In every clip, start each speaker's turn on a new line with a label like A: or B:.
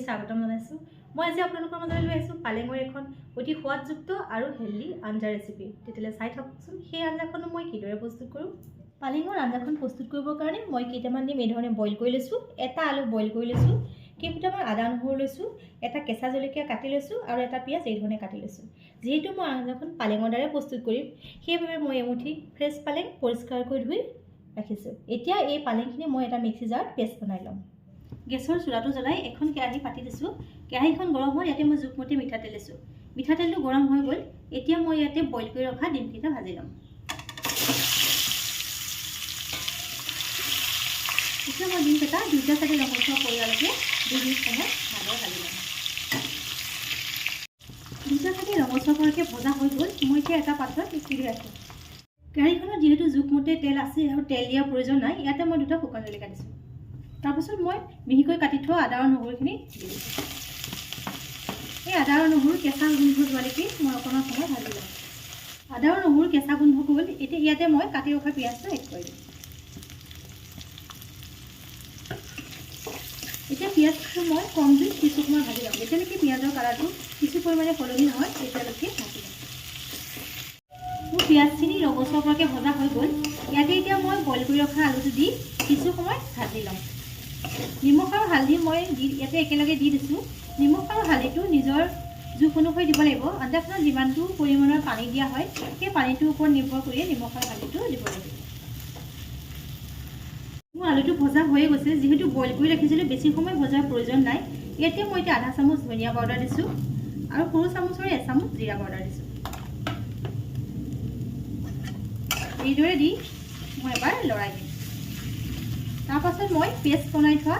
A: স্বাগতম জনাইছোঁ। মই আজি আপোনালোকৰ মাজলৈ লৈ আহিছোঁ পালেঙৰ এখন অতি সোৱাদযুক্ত আৰু হেল্ডি আঞ্জা ৰেচিপি। তেতিয়াহ'লে চাই থাককচোন সেই আঞ্জাখনো মই কিদৰে প্ৰস্তুত কৰোঁ। পালেঙৰ আঞ্জাখন প্ৰস্তুত কৰিবৰ কাৰণে মই কেইটামান ডিম এই ধৰণে বইল কৰি লৈছোঁ, এটা আলু বইল কৰি লৈছোঁ, কেইফুটামান আদা নহৰু লৈছোঁ, এটা কেঁচা জলকীয়া কাটি লৈছোঁ আৰু এটা পিঁয়াজ এই ধৰণে কাটি লৈছোঁ। যিহেতু মই আঞ্জাখন পালেঙৰ দ্বাৰাই প্ৰস্তুত কৰিম সেইবাবে মই এমুঠি ফ্ৰেছ পালেং পৰিষ্কাৰকৈ ধুই ৰাখিছোঁ। এতিয়া এই পালেংখিনি মই এটা মিক্সি জাৰত পেষ্ট বনাই ল'ম। গেছৰ চুলাটো জ্বলাই এখন কেৰাহী পাতি দিছোঁ। কেৰাহীখন গৰম হয় ইয়াতে মই জোখমতে মিঠাতেল লৈছোঁ। মিঠাতেলটো গৰম হৈ গ'ল। এতিয়া মই ইয়াতে বইল কৰি ৰখা ডিমকেইটা ভাজি ল'ম। এতিয়া মই ডিমকেইটা দুইটা চাইডে ৰঙচুৱা পৰিয়ালৈকে 2 মিনিট সময় ভালদৰে ভাজি ল'ম। দুইটা চাইডে ৰঙচুৱা কৰাকৈ ভজা হৈ গ'ল। মই এতিয়া এটা পাত্ৰত উঠি ৰাখোঁ। কেৰাহীখনত যিহেতু জোখমতে তেল আছে আৰু তেল দিয়াৰ প্ৰয়োজন নাই, ইয়াতে মই 2টা শুকান জলকীয়া দিছোঁ। তাৰপিছত মই মিহিকৈ কাটি থোৱা আদা আৰু নহৰুখিনি দি দিছোঁ। এই আদা আৰু নহৰু কেঁচা গোন্ধ যোৱালৈকে মই অকণমান সময় ভাজি ল'ম। আদা আৰু নহৰু কেঁচা গোন্ধ গ'ল। এতিয়া ইয়াতে মই কাটি ৰখা পিঁয়াজটো এড কৰি দিম। এতিয়া পিঁয়াজটো মই কম জুইত কিছু সময় ভাজি ল'ম। যেতিয়ালৈকে পিঁয়াজৰ কালাৰটো কিছু পৰিমাণে সলনি নহয় তেতিয়ালৈকে ভাজি ল'ম। মোৰ পিঁয়াজখিনি ৰঙচুৱা কৰাকৈ ভজা হৈ গ'ল। ইয়াতে এতিয়া মই বইল কৰি ৰখা আলুটো দি কিছু সময় ভাজি ল'ম। নিমখ আৰু হালধি মই ইয়াতে একেলগে দি দিছোঁ। নিমখ আৰু হালধিটো নিজৰ জোখ অনুসৰি দিব লাগিব। আঞ্জাখনত যিমানটো পৰিমাণৰ পানী দিয়া হয় সেই পানীটোৰ ওপৰত নিৰ্ভৰ কৰিয়ে নিমখ আৰু হালধিটো দিব লাগিব। মোৰ আলুটো ভজা হৈয়ে গৈছে। যিহেতু বইল কৰি ৰাখিছিলোঁ বেছি সময় ভজাৰ প্ৰয়োজন নাই। ইয়াতে মই এতিয়া আধা চামুচ ধনিয়া পাউডাৰ দিছোঁ আৰু সৰু চামুচৰে 1 চামুচ জিৰা পাউডাৰ দিছোঁ। এইদৰে দি মই এবাৰ লৰাই দিম। তাৰপাছত মই পেষ্ট বনাই থোৱা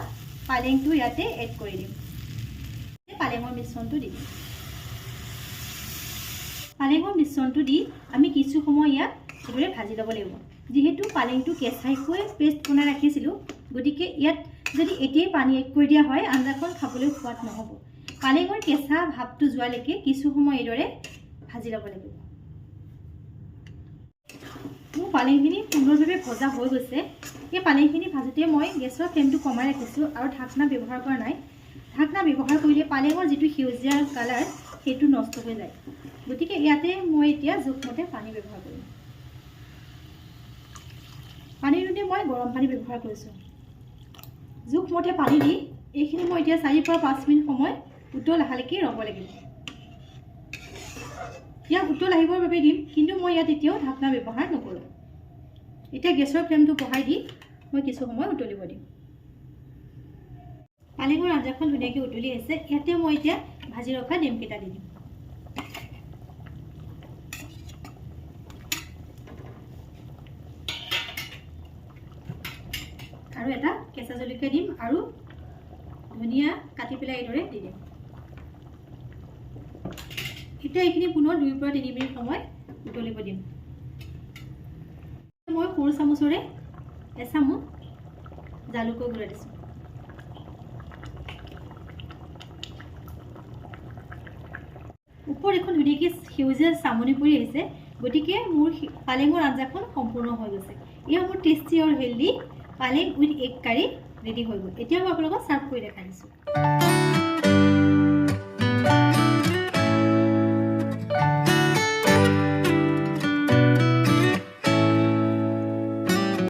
A: পালেংটো ইয়াতে এড কৰি দিম। পালেঙৰ মিশ্ৰণটো দি দিম। পালেঙৰ মিশ্ৰণটো দি আমি কিছু সময় ইয়াক এইদৰে ভাজি ল'ব লাগিব। যিহেতু পালেংটো কেঁচাইকৈ পেষ্ট বনাই ৰাখিছিলোঁ, গতিকে ইয়াত যদি এতিয়াই পানী এড কৰি দিয়া হয় আঞ্জাখন খাবলৈ সোৱাদ নহ'ব। পালেঙৰ কেঁচা ভাৱটো যোৱালৈকে কিছু সময় এইদৰে ভাজি ল'ব লাগিব। মোৰ পালেংখিনি সুন্দৰভাৱে ভজা হৈ গৈছে। এই পালেংখিনি ভাজোঁতে মই গেছৰ ফ্লেমটো কমাই ৰাখিছোঁ আৰু ঢাকনা ব্যৱহাৰ কৰা নাই। ঢাকনা ব্যৱহাৰ কৰিলে পালেঙৰ যিটো সেউজীয়া কালাৰ সেইটো নষ্ট হৈ যায়। গতিকে ইয়াতে মই এতিয়া জোখমতে পানী ব্যৱহাৰ কৰিম। পানীটোতে মই গৰম পানী ব্যৱহাৰ কৰিছোঁ। জোখমতে পানী দি এইখিনি মই এতিয়া 4 পৰা 5 মিনিট সময় উতল অহালৈকে ৰ'ব লাগিব। ইয়াক উতল আহিবৰ বাবে দিম, কিন্তু মই ইয়াত এতিয়াও ঢাকনা ব্যৱহাৰ নকৰোঁ। এতিয়া গেছৰ ফ্লেমটো বঢ়াই দি মই কিছু সময় উতলিব দিম। পালেঙৰ আঞ্জাখন ধুনীয়াকৈ উতলি আছে। ইয়াতে মই এতিয়া ভাজি ৰখা ডিমকেইটা দি দিম। আৰু এটা কেঁচা জলকীয়া দিম আৰু ধনিয়া কাটি পেলাই এইদৰে দি দিম। এতিয়া এইখিনি পুনৰ 2 পৰা 3 মিনিট সময় উতলিব দিম। মই সৰু চামুচৰে 1 চামুচ জালুকৰ গুড়া দিছোঁ। ওপৰত এখন ধুনীয়াকৈ সেউজীয়া চামনি পৰি আহিছে। গতিকে মোৰ পালেঙৰ আঞ্জাখন সম্পূৰ্ণ হৈ গৈছে। এয়া মোৰ টেষ্টি আৰু হেল্ডি পালেং উইথ এগ কাৰী ৰেডি হৈ গ'ল। এতিয়া মই আপোনালোকক চাৰ্ভ কৰি দেখাই দিছোঁ।